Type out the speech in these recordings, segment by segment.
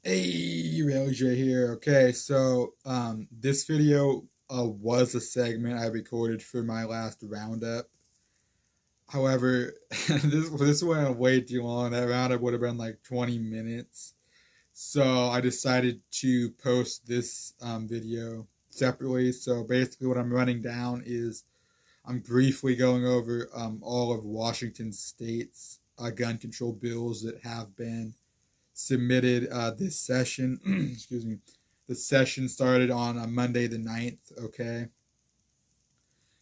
Hey, Railj here. Okay, so this video was a segment I recorded for my last roundup. However, this went way too long. That roundup would have been like 20 minutes. So I decided to post this video separately. So basically, what I'm running down is I'm briefly going over all of Washington State's gun control bills that have been submitted this session. Excuse me. The session started on Monday the 9th. Okay.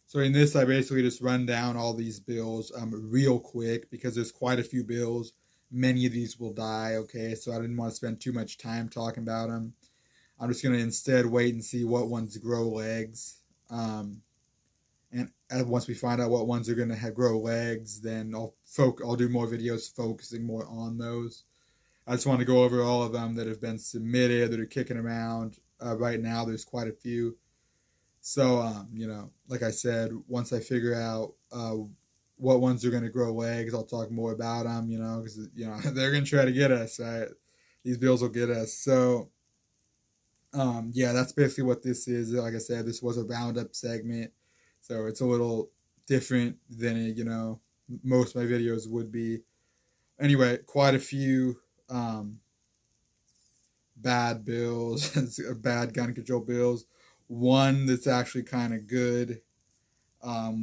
So in this, I basically just run down all these bills real quick because there's quite a few bills. Many of these will die. Okay. So I didn't want to spend too much time talking about them. I'm just going to instead wait and see what ones grow legs. And once we find out what ones are going to grow legs, then I'll do more videos focusing more on those. I just want to go over all of them that have been submitted that are kicking around right now. There's quite a few. So, like I said, once I figure out what ones are going to grow legs, I'll talk more about them, because, they're going to try to get us, right? These bills will get us. So, yeah, that's basically what this is. Like I said, this was a roundup segment. So it's a little different than, most of my videos would be. Anyway, quite a few bad bills, bad gun control bills. One that's actually kind of good,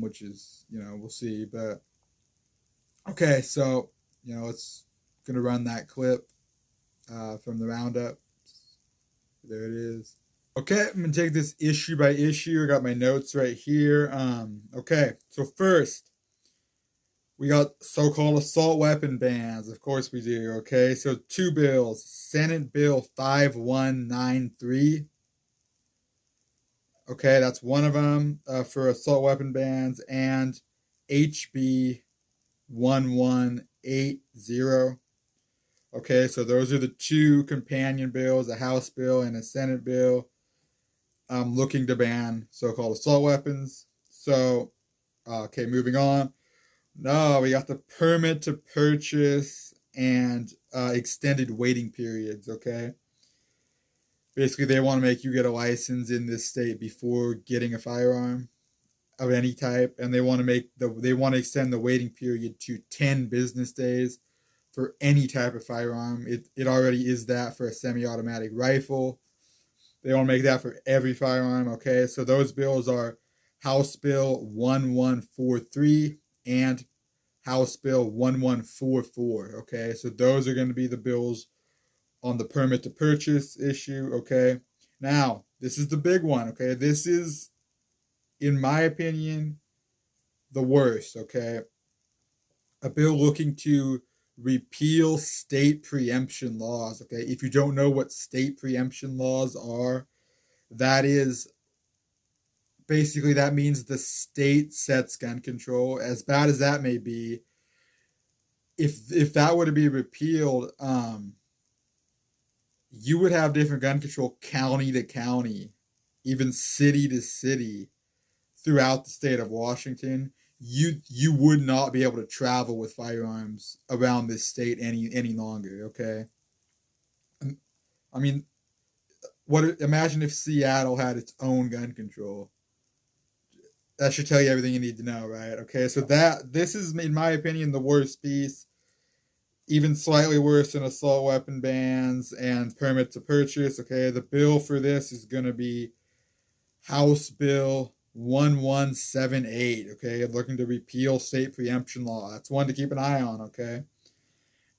which is, we'll see. But okay, so, let's gonna run that clip from the roundup. There it is. Okay, I'm gonna take this issue by issue. I got my notes right here. Okay, so first, we got so-called assault weapon bans. Of course we do. Okay, so two bills. Senate Bill 5193. Okay, that's one of them for assault weapon bans, and HB 1180. Okay, so those are the two companion bills, a House bill and a Senate bill, looking to ban so-called assault weapons. So, okay, moving on. No, we got the permit to purchase and extended waiting periods. Okay, basically they want to make you get a license in this state before getting a firearm of any type, and they want to extend the waiting period to 10 business days for any type of firearm. It already is that for a semi-automatic rifle. They want to make that for every firearm. Okay, so those bills are House Bill 1143 and House Bill 1144. Okay, so those are going to be the bills on the permit to purchase issue. Okay, now this is the big one. Okay, this is, in my opinion, the worst. Okay, a bill looking to repeal state preemption laws. Okay, if you don't know what state preemption laws are, that is basically, that means the state sets gun control. As bad as that may be, if that were to be repealed, you would have different gun control county to county, even city to city throughout the state of Washington. You would not be able to travel with firearms around this state any longer. Okay, I mean, what? Imagine if Seattle had its own gun control. That should tell you everything you need to know, right? Okay, so this is, in my opinion, the worst piece, even slightly worse than assault weapon bans and permit to purchase. Okay, the bill for this is going to be House Bill 1178. Okay, looking to repeal state preemption law. That's one to keep an eye on. Okay,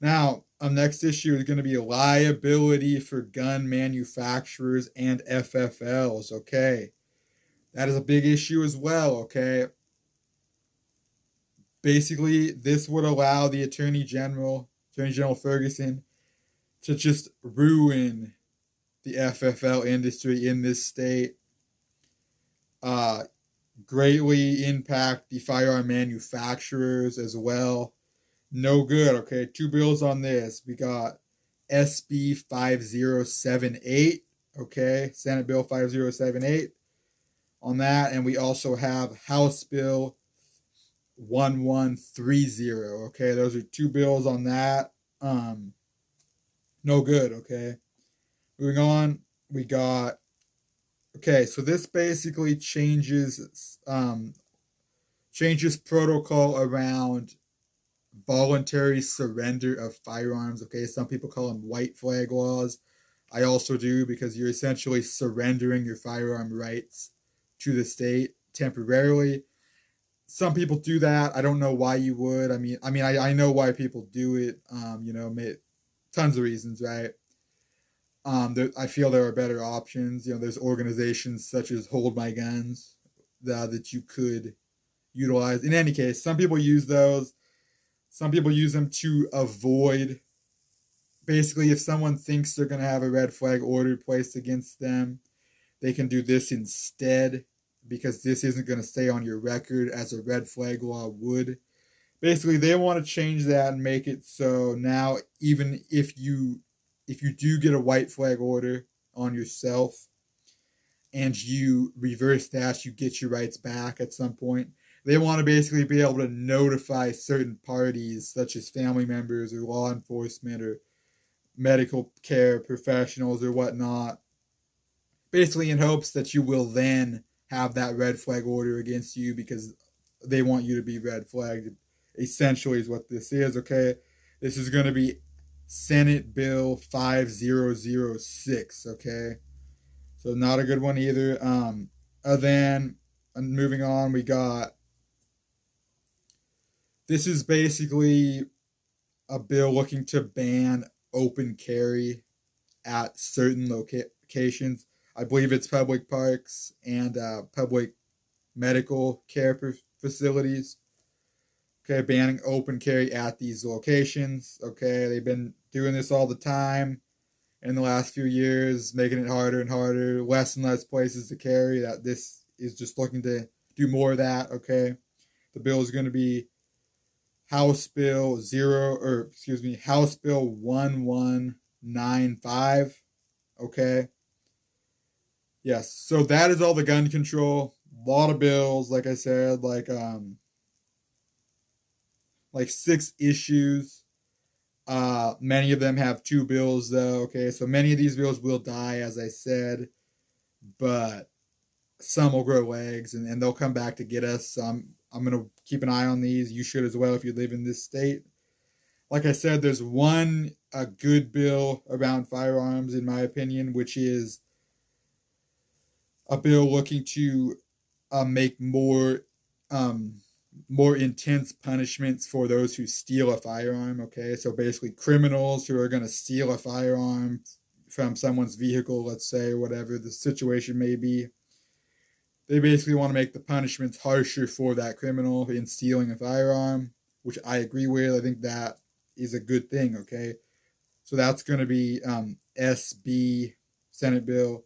now next issue is going to be liability for gun manufacturers and FFLs. Okay, that is a big issue as well. Okay, basically this would allow the Attorney General Ferguson, to just ruin the FFL industry in this state, uh, greatly impact the firearm manufacturers as well. No good. Okay, two bills on this. We got SB 5078. Okay, Senate Bill 5078 on that, and we also have House Bill 1130. Okay, those are two bills on that. No good. Okay, Moving on, we got, okay, so this basically changes protocol around voluntary surrender of firearms. Okay, some people call them white flag laws. I also do, because you're essentially surrendering your firearm rights to the state temporarily. Some people do that. I don't know why you would. I know why people do it. Tons of reasons, right? I feel there are better options. There's organizations such as Hold My Guns that you could utilize. In any case, some people use those. Some people use them to avoid. Basically, if someone thinks they're going to have a red flag order placed against them, they can do this instead, because this isn't going to stay on your record as a red flag law would. Basically, they want to change that and make it so now, even if you do get a white flag order on yourself and you reverse that, you get your rights back at some point. They want to basically be able to notify certain parties, such as family members or law enforcement or medical care professionals or whatnot, basically in hopes that you will then have that red flag order against you, because they want you to be red flagged. Essentially, is what this is. Okay, this is going to be Senate Bill 5006. Okay, so not a good one either. Then moving on, we got, this is basically a bill looking to ban open carry at certain locations. I believe it's public parks and public medical care facilities. Okay, banning open carry at these locations. Okay, they've been doing this all the time in the last few years, making it harder and harder, less and less places to carry. That this is just looking to do more of that. Okay, the bill is going to be House Bill 1195. Okay. Yes. So that is all the gun control. A lot of bills, like I said, like 6 issues. Many of them have 2 bills though. Okay, so many of these bills will die, as I said, but some will grow legs, and they'll come back to get us. So I'm gonna keep an eye on these. You should as well if you live in this state. Like I said, there's one a good bill around firearms, in my opinion, which is a bill looking to make more intense punishments for those who steal a firearm. Okay, so basically, criminals who are going to steal a firearm from someone's vehicle, let's say, whatever the situation may be, they basically want to make the punishments harsher for that criminal in stealing a firearm, which I agree with. I think that is a good thing. Okay, so that's going to be SB Senate Bill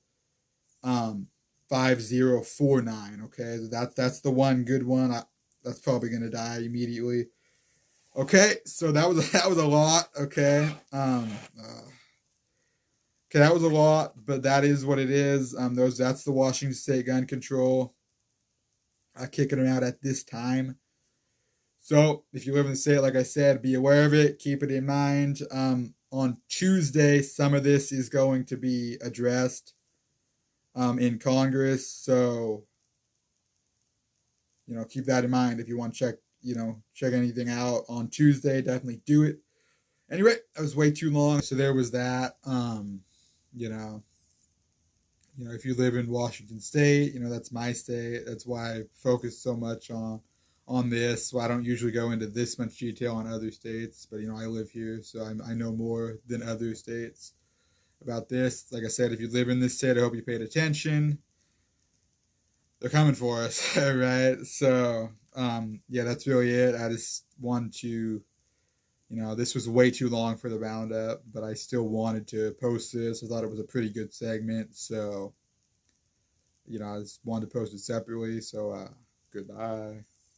5049. Okay, so that's the one good one. That's probably going to die immediately. Okay, so that was that was a lot. Okay, that was a lot, but that is what it is. That's the Washington State gun control. Kicking them out at this time. So if you live in the state, like I said, be aware of it. Keep it in mind. On Tuesday, some of this is going to be addressed in Congress. So keep that in mind if you want to check anything out on Tuesday. Definitely do it. Anyway, that was way too long. So there was that. If you live in Washington State, that's my state. That's why I focus so much on this. So I don't usually go into this much detail on other states, but I live here, so I know more than other states about this. Like I said, if you live in this state, I hope you paid attention. They're coming for us, right? So that's really it. I just wanted to, this was way too long for the roundup, but I still wanted to post this. I thought it was a pretty good segment, so I just wanted to post it separately. So goodbye.